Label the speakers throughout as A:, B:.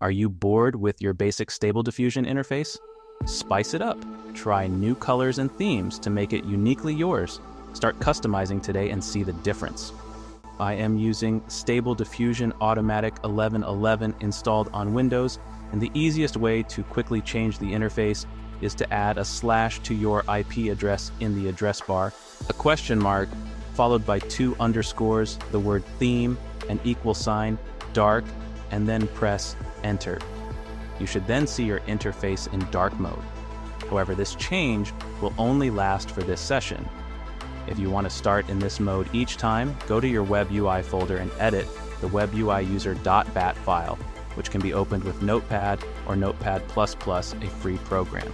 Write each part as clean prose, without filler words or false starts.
A: Are you bored with your basic Stable Diffusion interface? Spice it up. Try new colors and themes to make it uniquely yours. Start customizing today and see the difference. I am using Stable Diffusion Automatic 11.11 installed on Windows, and the easiest way to quickly change the interface is to add a / to your IP address in the address bar, a question mark, followed by 2 underscores, the word theme, an =, dark, and then press Enter. You should then see your interface in dark mode. However, this change will only last for this session. If you want to start in this mode each time, go to your Web UI folder and edit the webuiuser.bat file, which can be opened with Notepad or Notepad++, a free program.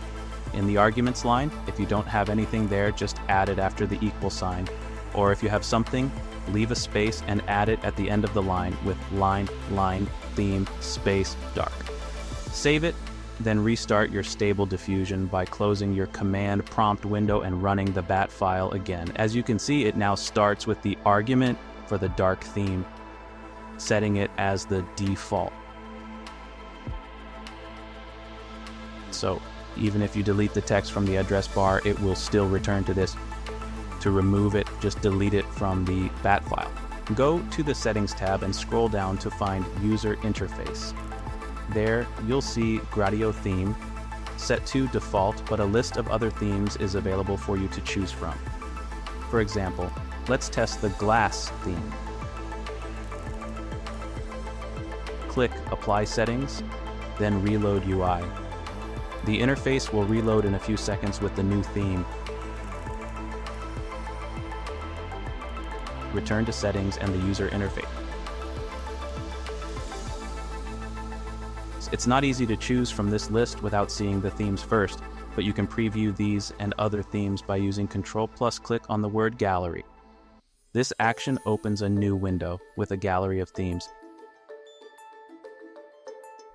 A: In the arguments line, if you don't have anything there, just add it after the =, or if you have something, leave a space and add it at the end of the line with line, theme, space, dark. Save it, then restart your Stable Diffusion by closing your command prompt window and running the bat file again. As you can see, it now starts with the argument for the dark theme, setting it as the default. So even if you delete the text from the address bar, it will still return to this. To remove it, just delete it from the bat file. Go to the Settings tab and scroll down to find User Interface. There, you'll see Gradio theme, set to default, but a list of other themes is available for you to choose from. For example, let's test the glass theme. Click Apply Settings, then Reload UI. The interface will reload in a few seconds with the new theme. Return to Settings and the user interface. It's not easy to choose from this list without seeing the themes first, but you can preview these and other themes by using Ctrl+click on the word Gallery. This action opens a new window with a gallery of themes.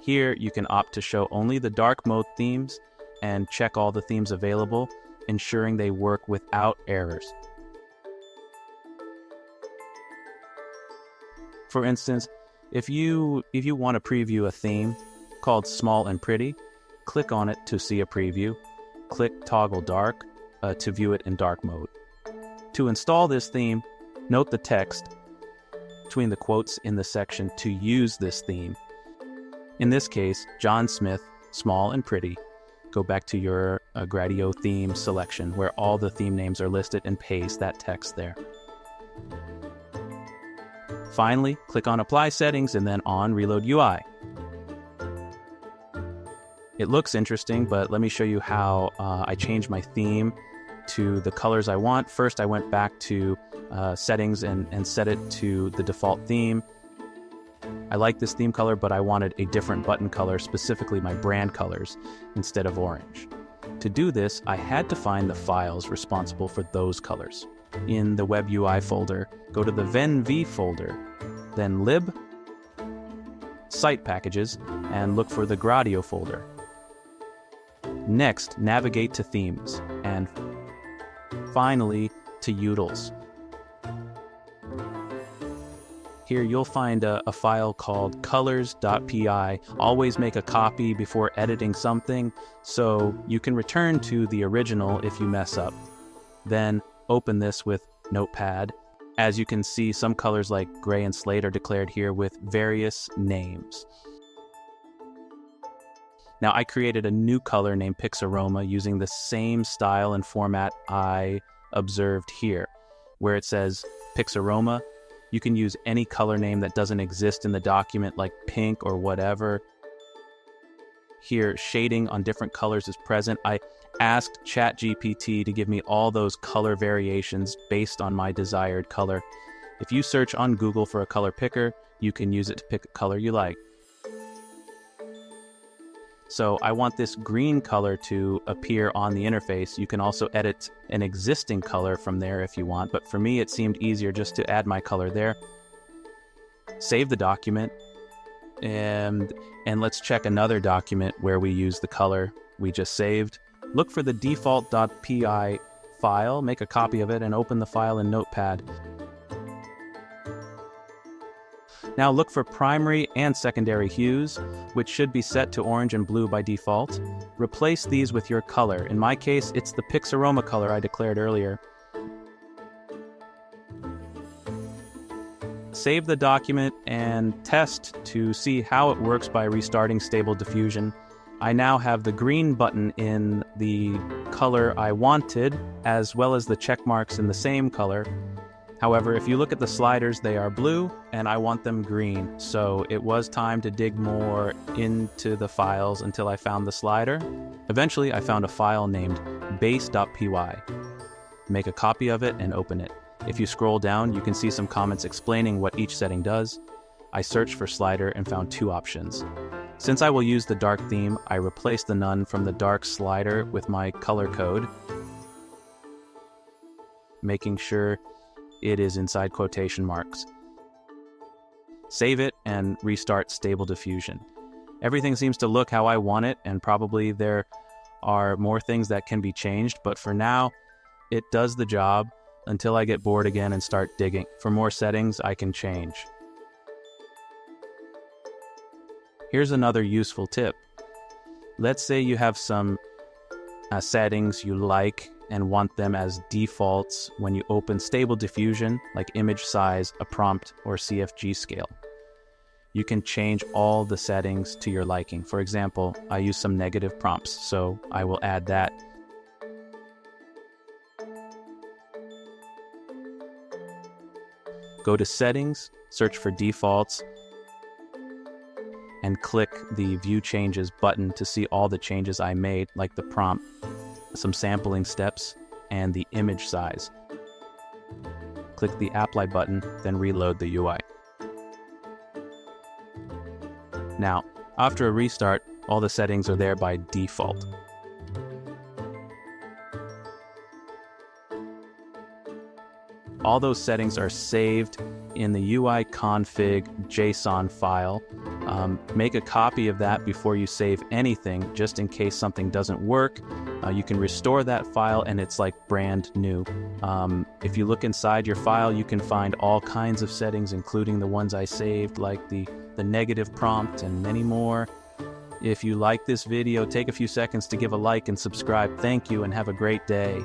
A: Here you can opt to show only the dark mode themes and check all the themes available, ensuring they work without errors. For instance, if you want to preview a theme called Small and Pretty, click on it to see a preview. Click Toggle Dark to view it in dark mode. To install this theme, note the text between the quotes in the section to use this theme. In this case, John Smith, Small and Pretty. Go back to your Gradio theme selection where all the theme names are listed and paste that text there. Finally, click on Apply Settings and then on Reload UI. It looks interesting, but let me show you how I changed my theme to the colors I want. First, I went back to Settings and set it to the default theme. I like this theme color, but I wanted a different button color, specifically my brand colors, instead of orange. To do this, I had to find the files responsible for those colors. In the Web UI folder, go to the venv folder, then lib, site packages, and look for the Gradio folder. Next, navigate to themes, and finally to utils. Here you'll find a file called colors.py. Always make a copy before editing something, so you can return to the original if you mess up. Then open this with Notepad. As you can see, some colors like gray and slate are declared here with various names. Now I created a new color named Pixaroma using the same style and format I observed here. Where it says Pixaroma, you can use any color name that doesn't exist in the document, like pink or whatever. Here, shading on different colors is present. I asked ChatGPT to give me all those color variations based on my desired color. If you search on Google for a color picker, you can use it to pick a color you like. So I want this green color to appear on the interface. You can also edit an existing color from there if you want, but for me it seemed easier just to add my color there. Save the document, and let's check another document where we use the color we just saved. Look for the default.py file, make a copy of it, and open the file in Notepad. Now look for primary and secondary hues, which should be set to orange and blue by default. Replace these with your color. In my case, it's the pixaroma color I declared earlier. Save the document and test to see how it works by restarting Stable Diffusion. I now have the green button in the color I wanted, as well as the check marks in the same color. However, if you look at the sliders, they are blue, and I want them green. So it was time to dig more into the files until I found the slider. Eventually, I found a file named base.py. Make a copy of it and open it. If you scroll down, you can see some comments explaining what each setting does. I searched for slider and found two options. Since I will use the dark theme, I replaced the none from the dark slider with my color code, making sure it is inside quotation marks. Save it and restart Stable Diffusion. Everything seems to look how I want it, and probably there are more things that can be changed, but for now, it does the job until I get bored again and start digging. For more settings, I can change. Here's another useful tip. Let's say you have some settings you like and want them as defaults when you open Stable Diffusion, like image size, a prompt, or CFG scale. You can change all the settings to your liking. For example, I use some negative prompts, so I will add that. Go to Settings, search for Defaults, and click the View Changes button to see all the changes I made, like the prompt, some sampling steps, and the image size. Click the Apply button, then reload the UI. Now, after a restart, all the settings are there by default. All those settings are saved in the UI config JSON file. Make a copy of that before you save anything, just in case something doesn't work. You can restore that file and it's like brand new. If you look inside your file, you can find all kinds of settings, including the ones I saved, like the negative prompt and many more. If you like this video, take a few seconds to give a like and subscribe. Thank you and have a great day.